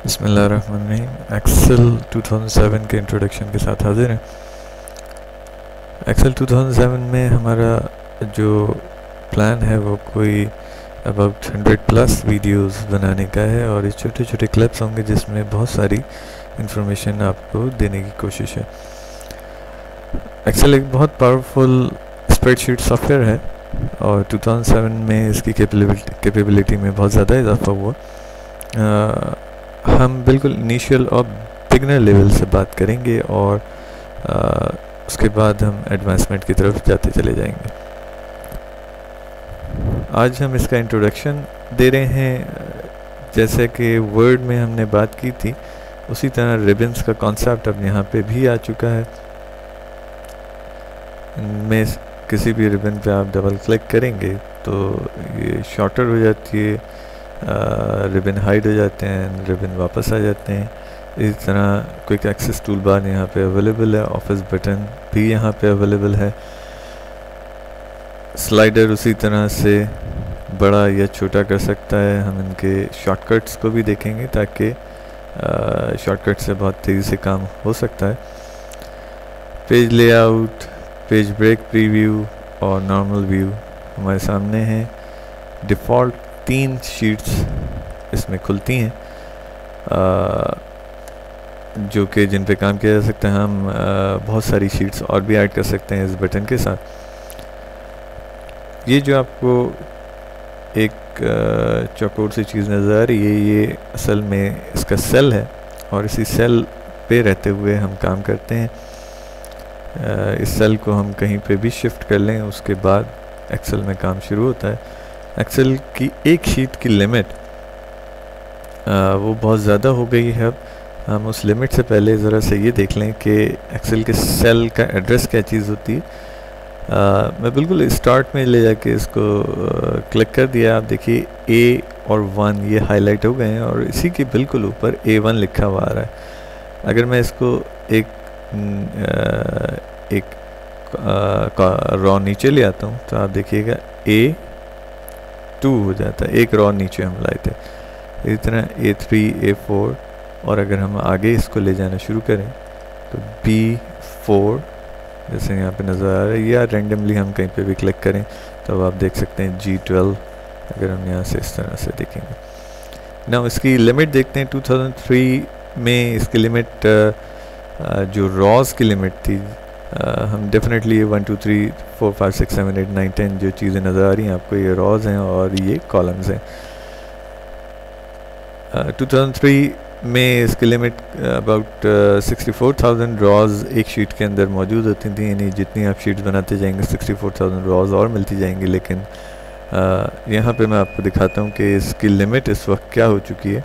बिस्मिल्लाहिर्रहमानिर्रहीम। एक्सेल 2007 के इंट्रोडक्शन के साथ हाजिर हैं। एक्सेल 2007 में हमारा जो प्लान है वो कोई अबाउट 100 प्लस वीडियोस बनाने का है और ये छोटे छोटे क्लिप्स होंगे जिसमें बहुत सारी इंफॉर्मेशन आपको देने की कोशिश है। एक्सेल एक बहुत पावरफुल स्प्रेडशीट सॉफ्टवेयर है और 2007 में इसकी कैपेबिलिटी में बहुत ज़्यादा इजाफा हुआ। हम बिल्कुल इनिशियल और बिगनर लेवल से बात करेंगे और उसके बाद हम एडवांसमेंट की तरफ जाते चले जाएंगे। आज हम इसका इंट्रोडक्शन दे रहे हैं। जैसे कि वर्ड में हमने बात की थी उसी तरह रिबन्स का कॉन्सेप्ट अब यहाँ पे भी आ चुका है। इनमें किसी भी रिबन पे आप डबल क्लिक करेंगे तो ये शॉर्टर हो जाती है, रिबन हाइड हो जाते हैं, रिबन वापस आ जाते हैं। इस तरह क्विक एक्सेस टूल बार यहाँ पे अवेलेबल है, ऑफिस बटन भी यहाँ पे अवेलेबल है। स्लाइडर उसी तरह से बड़ा या छोटा कर सकता है। हम इनके शॉर्टकट्स को भी देखेंगे ताकि शॉर्टकट से बहुत तेज़ी से काम हो सकता है। Page layout, page break, preview और नॉर्मल व्यू हमारे सामने हैं। डिफ़ॉल्ट 3 शीट्स इसमें खुलती हैं जो कि जिन पे काम किया जा सकता है। हम बहुत सारी शीट्स और भी ऐड कर सकते हैं इस बटन के साथ। ये जो आपको एक चौकोर सी चीज़ नज़र आ रही है ये असल में इसका सेल है और इसी सेल पे रहते हुए हम काम करते हैं। इस सेल को हम कहीं पे भी शिफ्ट कर लें उसके बाद एक्सेल में काम शुरू होता है। एक्सेल की एक शीट की लिमिट वो बहुत ज़्यादा हो गई है। अब हम उस लिमिट से पहले ज़रा से ये देख लें कि एक्सेल के सेल का एड्रेस क्या चीज़ होती है। मैं बिल्कुल स्टार्ट में ले जाके इसको क्लिक कर दिया। आप देखिए A और 1 ये हाईलाइट हो गए हैं और इसी के बिल्कुल ऊपर A1 लिखा हुआ आ रहा है। अगर मैं इसको एक रॉ नीचे ले आता हूँ तो आप देखिएगा A2 हो जाता है, एक रॉ नीचे हम लाए थे। इसी तरह A3, A4 और अगर हम आगे इसको ले जाना शुरू करें तो B4 जैसे यहाँ पे नज़र आ रहा है, या रेंडमली हम कहीं पे भी क्लिक करें तो अब आप देख सकते हैं G12 अगर हम यहाँ से इस तरह से देखेंगे ना। इसकी लिमिट देखते हैं। 2003 में इसकी लिमिट जो रॉज की लिमिट थी हम डेफिनेटली 1 2 3 4 5 6 7 8 9 10 जो चीज़ें नज़र आ रही हैं आपको ये रॉज हैं और ये कॉलम्स हैं। 2003 में इसकी लिमिट अबाउट 64,000 रॉज एक शीट के अंदर मौजूद होती थी। यानी जितनी आप शीट्स बनाते जाएंगे 64,000 रॉज और मिलती जाएंगी। लेकिन यहाँ पे मैं आपको दिखाता हूँ कि इसकी लिमिट इस वक्त क्या हो चुकी है।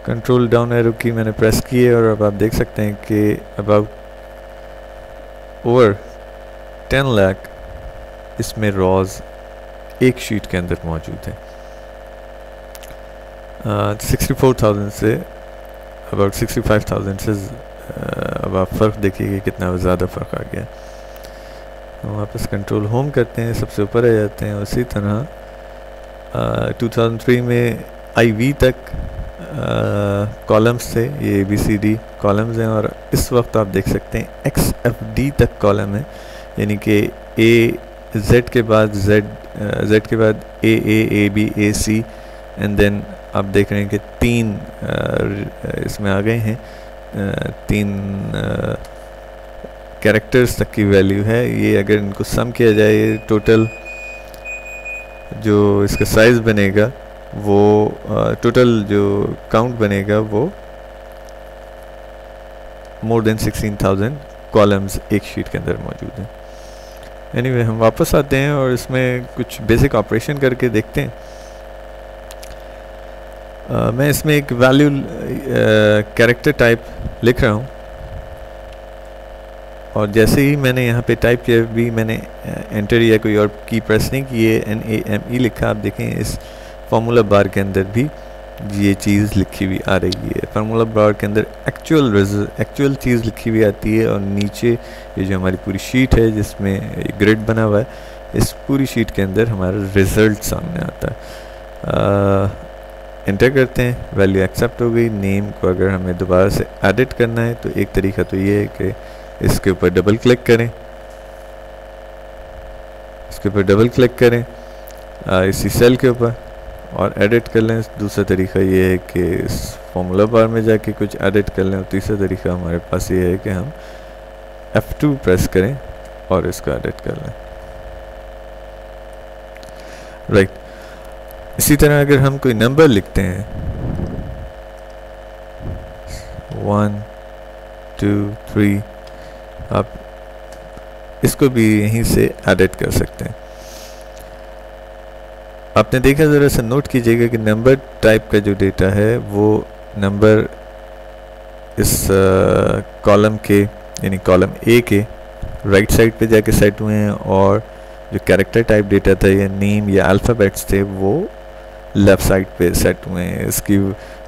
कंट्रोल डाउन एरो की मैंने प्रेस की है और अब आप देख सकते हैं कि अबाउट ओवर 10 लाख इसमें रॉज एक शीट के अंदर मौजूद है। 64,000 से अबाउट 65,000 से अब आप फ़र्क देखिए कितना ज़्यादा फ़र्क आ गया। हम वापस कंट्रोल होम करते हैं, सबसे ऊपर आ जाते हैं। उसी तरह 2003 में IV तक कॉलम्स थे, ये ABCD कॉलम्स हैं और इस वक्त आप देख सकते हैं XFD तक कॉलम है। यानी कि Z के बाद Z के बाद AA, AB, AC and then आप देख रहे हैं कि 3 इसमें आ गए हैं। 3 कैरेक्टर्स तक की वैल्यू है। ये अगर इनको सम किया जाए टोटल जो इसका साइज़ बनेगा वो टोटल जो काउंट बनेगा वो मोर देन 16,000 कॉलम्स एक शीट के अंदर मौजूद हैं। एनीवे हम वापस आते हैं और इसमें कुछ बेसिक ऑपरेशन करके देखते हैं। मैं इसमें एक वैल्यू कैरेक्टर टाइप लिख रहा हूँ और जैसे ही मैंने यहाँ पे टाइप किया भी मैंने एंटर या कोई और की प्रेस नहीं की है, NAME लिखा। आप देखें इस फॉर्मूला बार के अंदर भी ये चीज़ लिखी हुई आ रही है। फार्मूला बार के अंदर एक्चुअल चीज़ लिखी हुई आती है, और नीचे ये जो हमारी पूरी शीट है जिसमें ग्रिड बना हुआ है, इस पूरी शीट के अंदर हमारा रिज़ल्ट सामने आता है। इंटर करते हैं, वैल्यू एक्सेप्ट हो गई। नेम को अगर हमें दोबारा से एडिट करना है तो एक तरीका तो ये है कि इसके ऊपर डबल क्लिक करें, इसके ऊपर डबल क्लिक करें इसी सेल के ऊपर और एडिट कर लें। दूसरा तरीका ये है कि इस फॉर्मूला बार में जाके कुछ एडिट कर लें, और तीसरा तरीका हमारे पास ये है कि हम F2 प्रेस करें और इसको एडिट कर लें। राइट। इसी तरह अगर हम कोई नंबर लिखते हैं 1 2 3, आप इसको भी यहीं से एडिट कर सकते हैं। आपने देखा, ज़रा सा नोट कीजिएगा कि नंबर टाइप का जो डेटा है वो नंबर इस कॉलम के यानी कॉलम ए के राइट साइड पे जाके सेट हुए हैं, और जो कैरेक्टर टाइप डेटा था या नेम या अल्फ़ाबेट्स थे वो लेफ़्ट साइड पे सेट हुए हैं। इसकी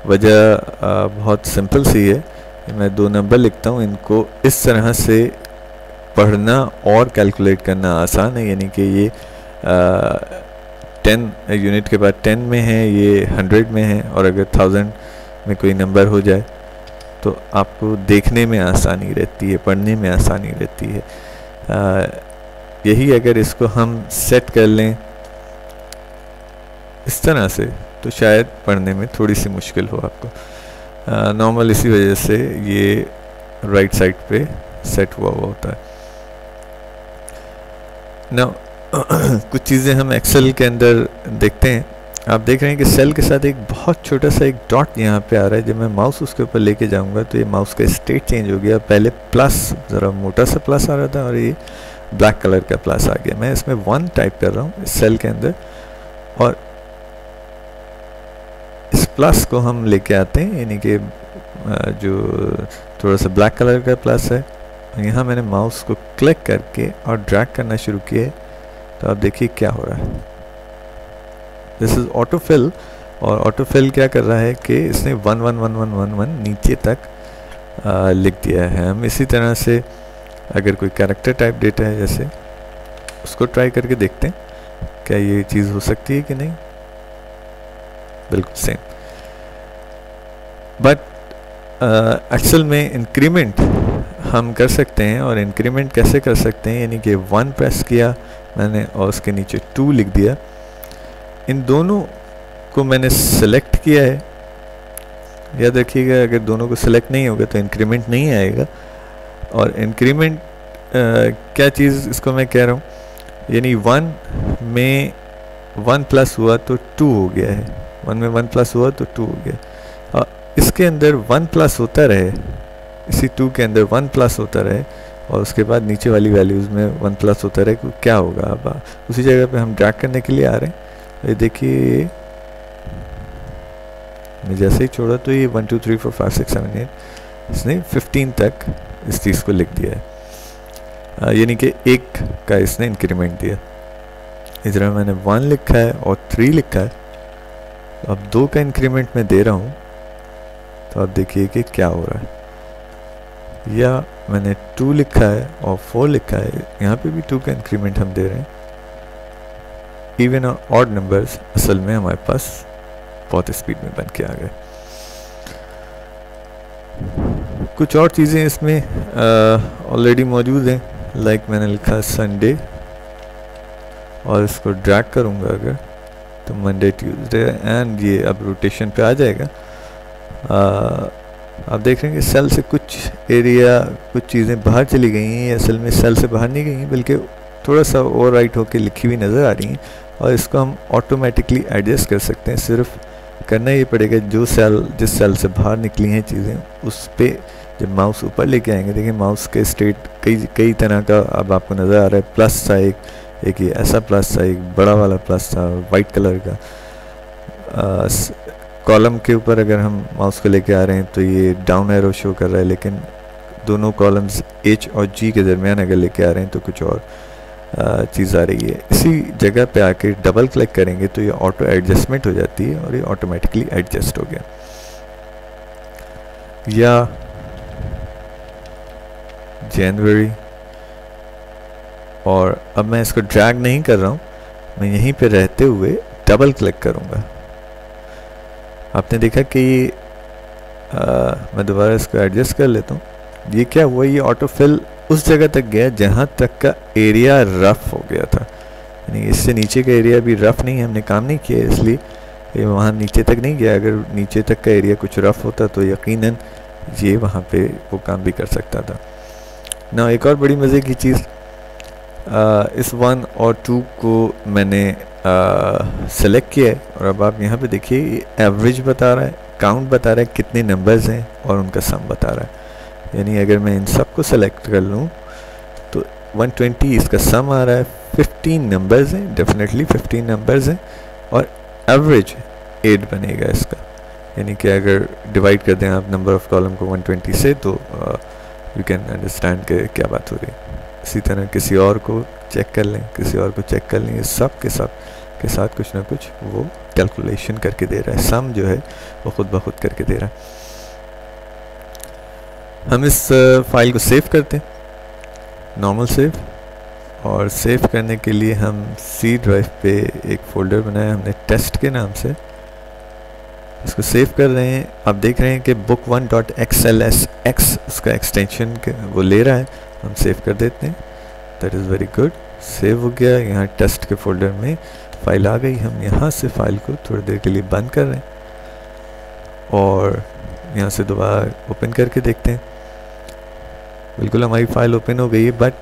वजह बहुत सिंपल सी है कि मैं दो नंबर लिखता हूँ, इनको इस तरह से पढ़ना और कैलकुलेट करना आसान है, यानी कि ये 10 यूनिट के बाद 10 में है, ये 100 में है, और अगर 1000 में कोई नंबर हो जाए तो आपको देखने में आसानी रहती है, पढ़ने में आसानी रहती है। यही अगर इसको हम सेट कर लें इस तरह से तो शायद पढ़ने में थोड़ी सी मुश्किल हो आपको। नॉर्मल इसी वजह से ये राइट साइड पे सेट हुआ होता है। नाउ कुछ चीज़ें हम एक्सेल के अंदर देखते हैं। आप देख रहे हैं कि सेल के साथ एक बहुत छोटा सा एक डॉट यहाँ पे आ रहा है। जब मैं माउस उसके ऊपर लेके जाऊँगा तो ये माउस का स्टेट चेंज हो गया। पहले प्लस, ज़रा मोटा सा प्लस आ रहा था और ये ब्लैक कलर का प्लस आ गया। मैं इसमें 1 टाइप कर रहा हूँ इस सेल के अंदर, और इस प्लस को हम लेके आते हैं, यानी कि जो थोड़ा सा ब्लैक कलर का प्लस है, यहाँ मैंने माउस को क्लिक करके और ड्रैग करना शुरू किया, तो आप देखिए क्या हो रहा है। दिस इज़ ऑटोफिल, और ऑटोफिल क्या कर रहा है कि इसने 1 1 1 1 1 1 नीचे तक लिख दिया है। हम इसी तरह से अगर कोई कैरेक्टर टाइप डेटा है जैसे, उसको ट्राई करके देखते हैं क्या ये चीज़ हो सकती है कि नहीं। बिल्कुल सेम, बट एक्सेल में इंक्रीमेंट हम कर सकते हैं। और इंक्रीमेंट कैसे कर सकते हैं, यानी कि 1 प्रेस किया मैंने और उसके नीचे 2 लिख दिया। इन दोनों को मैंने सेलेक्ट किया है। याद रखिएगा, अगर दोनों को सेलेक्ट नहीं होगा तो इंक्रीमेंट नहीं आएगा। और इंक्रीमेंट क्या चीज़ इसको मैं कह रहा हूँ, यानी 1 में 1 प्लस हुआ तो 2 हो गया है, 1 में 1 प्लस हुआ तो 2 हो गया। और इसके अंदर 1 प्लस होता रहे, इसी 2 के अंदर 1 प्लस होता रहे, और उसके बाद नीचे वाली वैल्यूज़ में 1 प्लस होता रहे, तो क्या होगा। अब उसी जगह पे हम ड्रैग करने के लिए आ रहे हैं। ये देखिए, मैं जैसे ही छोड़ा तो ये 1 2 3 4 5 6 7 8 इसने 15 तक इस चीज़ को लिख दिया है, यानी कि 1 का इसने इंक्रीमेंट दिया। इस तरह मैंने 1 लिखा है और 3 लिखा है, तो अब 2 का इंक्रीमेंट मैं दे रहा हूँ, तो आप देखिए कि क्या हो रहा है। या मैंने 2 लिखा है और 4 लिखा है, यहाँ पे भी 2 का इंक्रीमेंट हम दे रहे हैं। इवन और ऑड नंबर्स असल में हमारे पास बहुत स्पीड में बन के आ गए। कुछ और चीज़ें इसमें ऑलरेडी मौजूद हैं, लाइक मैंने लिखा संडे, और इसको ड्रैग करूँगा अगर तो मंडे ट्यूसडे, एंड ये अब रोटेशन पे आ जाएगा। आप देख रहे हैं कि सेल से कुछ एरिया, कुछ चीज़ें बाहर चली गई हैं। असल में सेल से बाहर नहीं गई हैं, बल्कि थोड़ा सा ओवर राइट होकर लिखी हुई नज़र आ रही हैं, और इसको हम ऑटोमेटिकली एडजस्ट कर सकते हैं। सिर्फ करना ये पड़ेगा, जो सेल जिस सेल से बाहर निकली हैं चीज़ें, उस पर जब माउस ऊपर लेके आएंगे, देखिए माउस के स्टेट कई तरह का अब आपको नज़र आ रहा है। प्लस था एक ये ऐसा प्लस था, एक बड़ा वाला प्लस था वाइट कलर का। कॉलम के ऊपर अगर हम माउस को लेके आ रहे हैं तो ये डाउन एरो शो कर रहा है, लेकिन दोनों कॉलम्स H और G के दरमियान अगर लेके आ रहे हैं तो कुछ और चीज़ आ रही है। इसी जगह पे आके डबल क्लिक करेंगे तो ये ऑटो एडजस्टमेंट हो जाती है और ये ऑटोमेटिकली एडजस्ट हो गया। या जनवरी, और अब मैं इसको ड्रैग नहीं कर रहा हूँ, मैं यहीं पे रहते हुए डबल क्लिक करूँगा। आपने देखा कि मैं दोबारा इसको एडजस्ट कर लेता हूँ। ये क्या हुआ, ये ऑटो फिल उस जगह तक गया जहाँ तक का एरिया रफ हो गया था, यानी इससे नीचे का एरिया भी रफ नहीं है, हमने काम नहीं किया इसलिए ये वहाँ नीचे तक नहीं गया। अगर नीचे तक का एरिया कुछ रफ होता तो यकीनन ये वहाँ पे वो काम भी कर सकता था ना। एक और बड़ी मज़े की चीज़, इस 1 और 2 को मैंने सेलेक्ट किया है और अब आप यहाँ पे देखिए एवरेज बता रहा है, काउंट बता रहा है कितने नंबर्स हैं और उनका सम बता रहा है। यानी अगर मैं इन सब को सेलेक्ट कर लूँ तो 120 इसका सम आ रहा है, 15 नंबर्स हैं, डेफिनेटली 15 नंबर्स हैं और एवरेज 8 बनेगा इसका। यानी कि अगर डिवाइड कर दें आप नंबर ऑफ़ कॉलम को 120 से तो यू कैन अंडरस्टैंड के क्या बात हो रही है। इसी तरह किसी और को चेक कर लें, किसी और को चेक कर लें, ये सब के सब के साथ कुछ ना कुछ वो कैलकुलेशन करके दे रहा है, सम जो है वो खुद ब खुद करके दे रहा है। हम इस फाइल को सेव करते हैं, नॉर्मल सेव, और सेव करने के लिए हम सी ड्राइव पे एक फ़ोल्डर बनाया हमने टेस्ट के नाम से, इसको सेव कर रहे हैं। आप देख रहे हैं कि book1.xlsx उसका एक्सटेंशन वो ले रहा है, हम सेव कर देते हैं। That is very good, save हो गया। यहाँ टेस्ट के फोल्डर में फाइल आ गई। हम यहाँ से फाइल को थोड़ी देर के लिए बंद कर रहे हैं और यहाँ से दोबारा ओपन करके देखते हैं। बिल्कुल हमारी फाइल ओपन हो गई है, बट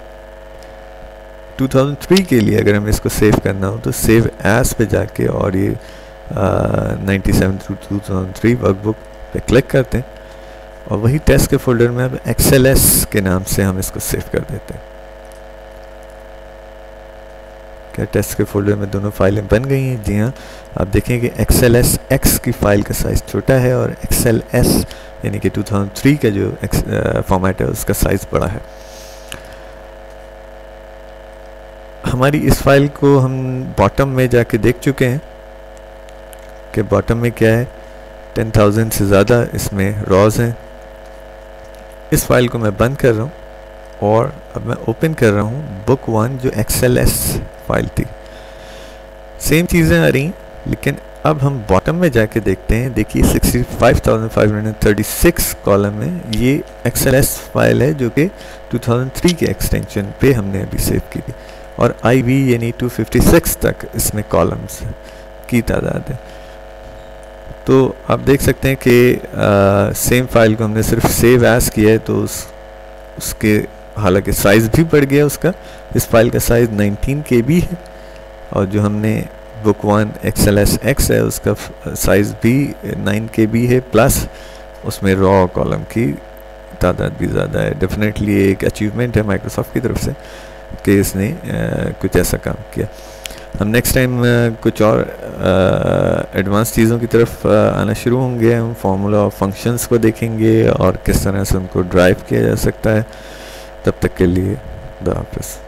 2003 के लिए अगर हमें इसको सेव करना हो तो सेव एज पे जाके और ये 97 थ्रू 2003 वर्कबुक पे क्लिक करते हैं और वही टेस्ट के फोल्डर में अब XLS के नाम से हम इसको सेव कर देते हैं। क्या टेस्ट के फोल्डर में दोनों फाइलें बन गई हैं? जी हाँ, आप देखें कि XLSX की फ़ाइल का साइज़ छोटा है और XLS यानी कि 2003 का जो फॉर्मेट है उसका साइज़ बड़ा है। हमारी इस फाइल को हम बॉटम में जाके देख चुके हैं कि बॉटम में क्या है, 10,000 से ज़्यादा इसमें रॉज हैं। इस फाइल को मैं बंद कर रहा हूँ और अब मैं ओपन कर रहा हूँ बुक 1 जो XLS फाइल थी। सेम चीज़ें आ रही, लेकिन अब हम बॉटम में जाके देखते हैं। देखिए 65,536 कॉलम में ये XLS फाइल है जो कि 2003 के एक्सटेंशन पे हमने अभी सेव की थी और IV यानी 256 तक इसमें कॉलम्स की तादाद है। तो आप देख सकते हैं कि सेम फाइल को हमने सिर्फ सेव एज किया है तो उसके हालांकि साइज़ भी बढ़ गया उसका। इस फाइल का साइज़ 19 KB है और जो हमने बुक 1 XLSX है उसका साइज़ भी 9 KB है, प्लस उसमें रॉ कॉलम की तादाद भी ज़्यादा है। डेफिनेटली एक अचीवमेंट है माइक्रोसॉफ्ट की तरफ से कि इसने कुछ ऐसा काम किया। हम नेक्स्ट टाइम कुछ और एडवांस चीज़ों की तरफ आना शुरू होंगे। हम फार्मूला ऑफ फंक्शंस को देखेंगे और किस तरह से उनको ड्राइव किया जा सकता है। तब तक के लिए खुदा हाफ़िज़।